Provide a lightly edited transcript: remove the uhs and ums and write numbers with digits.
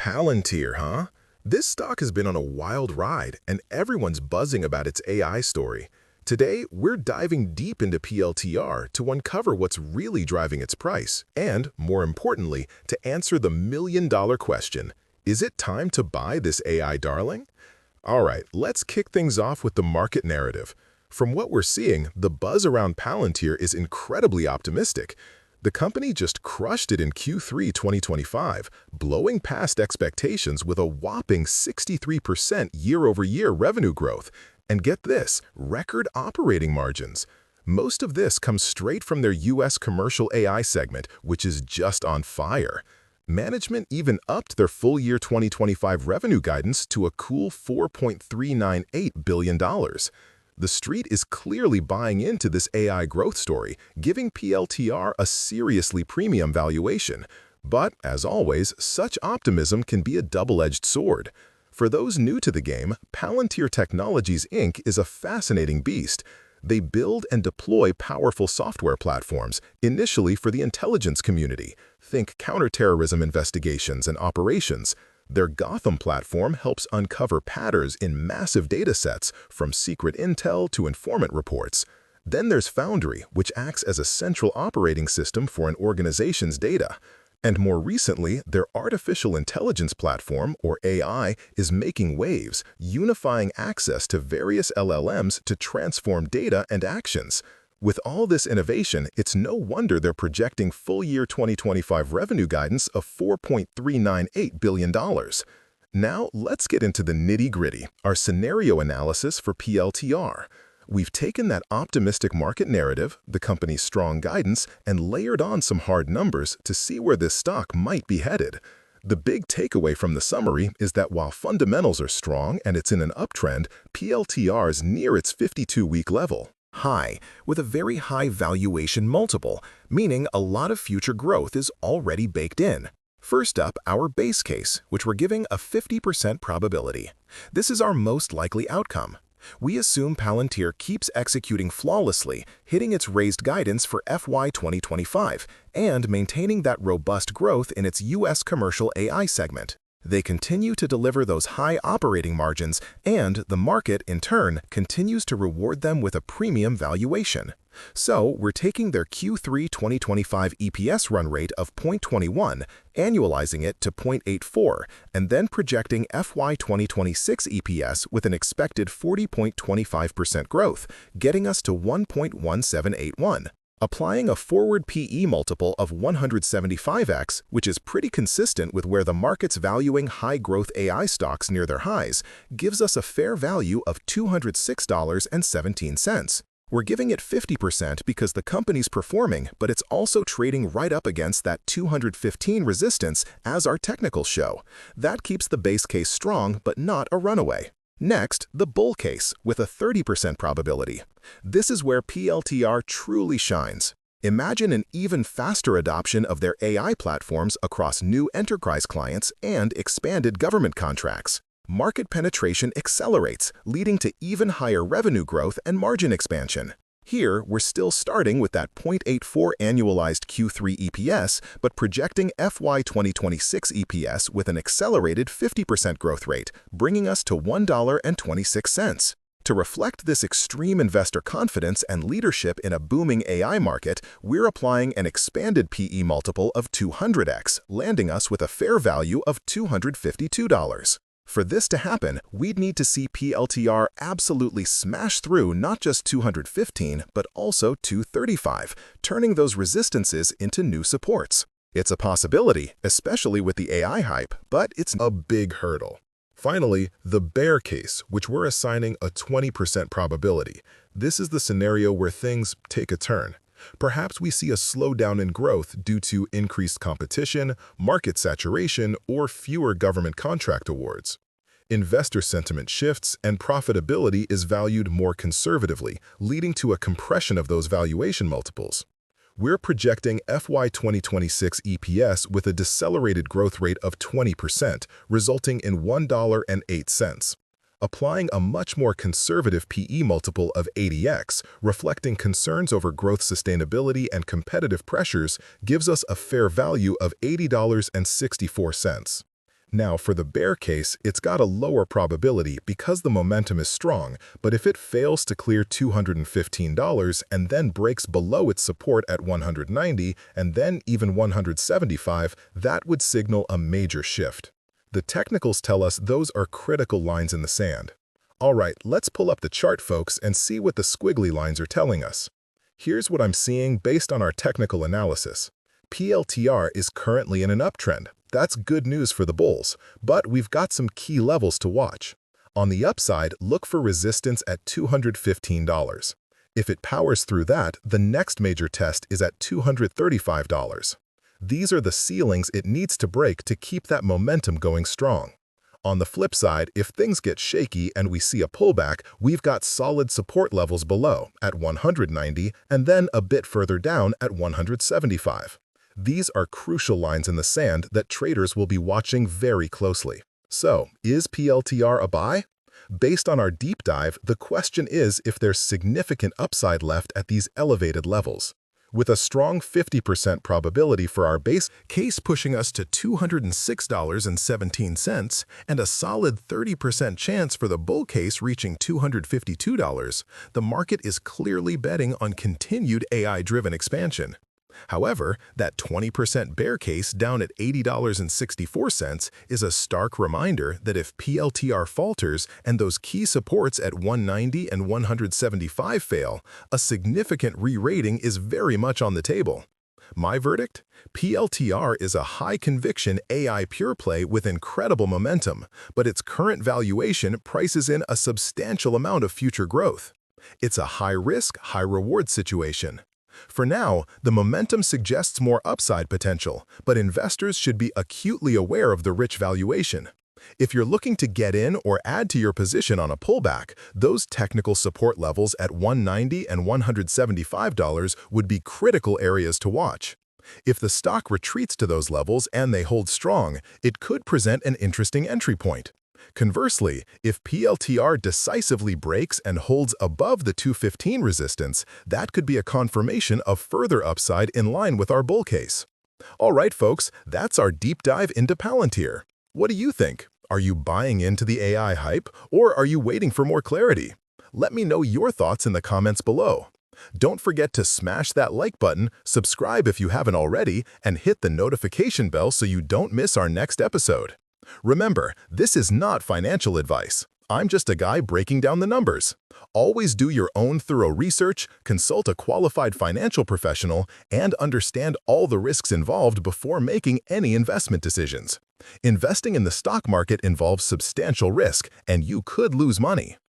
Palantir, huh? This stock has been on a wild ride, and everyone's buzzing about its AI story. Today, we're diving deep into PLTR to uncover what's really driving its price, and, more importantly, to answer the million-dollar question, is it time to buy this AI darling? All right, let's kick things off with the market narrative. From what we're seeing, the buzz around Palantir is incredibly optimistic. The company just crushed it in Q3 2025, blowing past expectations with a whopping 63% year-over-year revenue growth. And get this, record operating margins. Most of this comes straight from their US commercial AI segment, which is just on fire. Management even upped their full-year 2025 revenue guidance to a cool $4.398 billion. The street is clearly buying into this AI growth story, giving PLTR a seriously premium valuation. But, as always, such optimism can be a double-edged sword. For those new to the game, Palantir Technologies Inc. is a fascinating beast. They build and deploy powerful software platforms, initially for the intelligence community. Think counterterrorism investigations and operations. Their Gotham platform helps uncover patterns in massive datasets, from secret intel to informant reports. Then there's Foundry, which acts as a central operating system for an organization's data. And more recently, their artificial intelligence platform, or AI, is making waves, unifying access to various LLMs to transform data and actions. With all this innovation, it's no wonder they're projecting full-year 2025 revenue guidance of $4.398 billion. Now, let's get into the nitty-gritty, our scenario analysis for PLTR. We've taken that optimistic market narrative, the company's strong guidance, and layered on some hard numbers to see where this stock might be headed. The big takeaway from the summary is that while fundamentals are strong and it's in an uptrend, PLTR is near its 52-week level. High, with a very high valuation multiple, meaning a lot of future growth is already baked in. First up, our base case, which we're giving a 50% probability. This is our most likely outcome. We assume Palantir keeps executing flawlessly, hitting its raised guidance for FY 2025, and maintaining that robust growth in its US commercial AI segment. They continue to deliver those high operating margins, and the market, in turn, continues to reward them with a premium valuation. So, we're taking their Q3 2025 EPS run rate of 0.21, annualizing it to 0.84, and then projecting FY 2026 EPS with an expected 40.25% growth, getting us to 1.1781. Applying a forward PE multiple of 175x, which is pretty consistent with where the market's valuing high-growth AI stocks near their highs, gives us a fair value of $206.17. We're giving it 50% because the company's performing, but it's also trading right up against that 215 resistance, as our technicals show. That keeps the base case strong, but not a runaway. Next, the bull case, with a 30% probability. This is where PLTR truly shines. Imagine an even faster adoption of their AI platforms across new enterprise clients and expanded government contracts. Market penetration accelerates, leading to even higher revenue growth and margin expansion. Here, we're still starting with that 0.84 annualized Q3 EPS, but projecting FY 2026 EPS with an accelerated 50% growth rate, bringing us to $1.26. To reflect this extreme investor confidence and leadership in a booming AI market, we're applying an expanded PE multiple of 200x, landing us with a fair value of $252. For this to happen, we'd need to see PLTR absolutely smash through not just 215, but also 235, turning those resistances into new supports. It's a possibility, especially with the AI hype, but it's a big hurdle. Finally, the bear case, which we're assigning a 20% probability. This is the scenario where things take a turn. Perhaps we see a slowdown in growth due to increased competition, market saturation, or fewer government contract awards. Investor sentiment shifts and profitability is valued more conservatively, leading to a compression of those valuation multiples. We're projecting FY 2026 EPS with a decelerated growth rate of 20%, resulting in $1.08. Applying a much more conservative PE multiple of 80x, reflecting concerns over growth sustainability and competitive pressures, gives us a fair value of $80.64. Now, for the bear case, it's got a lower probability because the momentum is strong, but if it fails to clear $215 and then breaks below its support at 190 and then even 175, that would signal a major shift. The technicals tell us those are critical lines in the sand. All right, let's pull up the chart, folks, and see what the squiggly lines are telling us. Here's what I'm seeing based on our technical analysis. PLTR is currently in an uptrend. That's good news for the bulls, but we've got some key levels to watch. On the upside, look for resistance at $215. If it powers through that, the next major test is at $235. These are the ceilings it needs to break to keep that momentum going strong. On the flip side, if things get shaky and we see a pullback, we've got solid support levels below at 190 and then a bit further down at 175. These are crucial lines in the sand that traders will be watching very closely. So, is PLTR a buy? Based on our deep dive, the question is if there's significant upside left at these elevated levels. With a strong 50% probability for our base case pushing us to $206.17 and a solid 30% chance for the bull case reaching $252, the market is clearly betting on continued AI-driven expansion. However, that 20% bear case down at $80.64 is a stark reminder that if PLTR falters and those key supports at 190 and 175 fail, a significant re-rating is very much on the table. My verdict? PLTR is a high-conviction AI pure play with incredible momentum, but its current valuation prices in a substantial amount of future growth. It's a high-risk, high-reward situation. For now, the momentum suggests more upside potential, but investors should be acutely aware of the rich valuation. If you're looking to get in or add to your position on a pullback, those technical support levels at $190 and $175 would be critical areas to watch. If the stock retreats to those levels and they hold strong, it could present an interesting entry point. Conversely, if PLTR decisively breaks and holds above the 215 resistance, that could be a confirmation of further upside in line with our bull case. All right, folks, that's our deep dive into Palantir. What do you think? Are you buying into the AI hype, or are you waiting for more clarity? Let me know your thoughts in the comments below. Don't forget to smash that like button, subscribe if you haven't already, and hit the notification bell so you don't miss our next episode. Remember, this is not financial advice. I'm just a guy breaking down the numbers. Always do your own thorough research, consult a qualified financial professional, and understand all the risks involved before making any investment decisions. Investing in the stock market involves substantial risk, and you could lose money.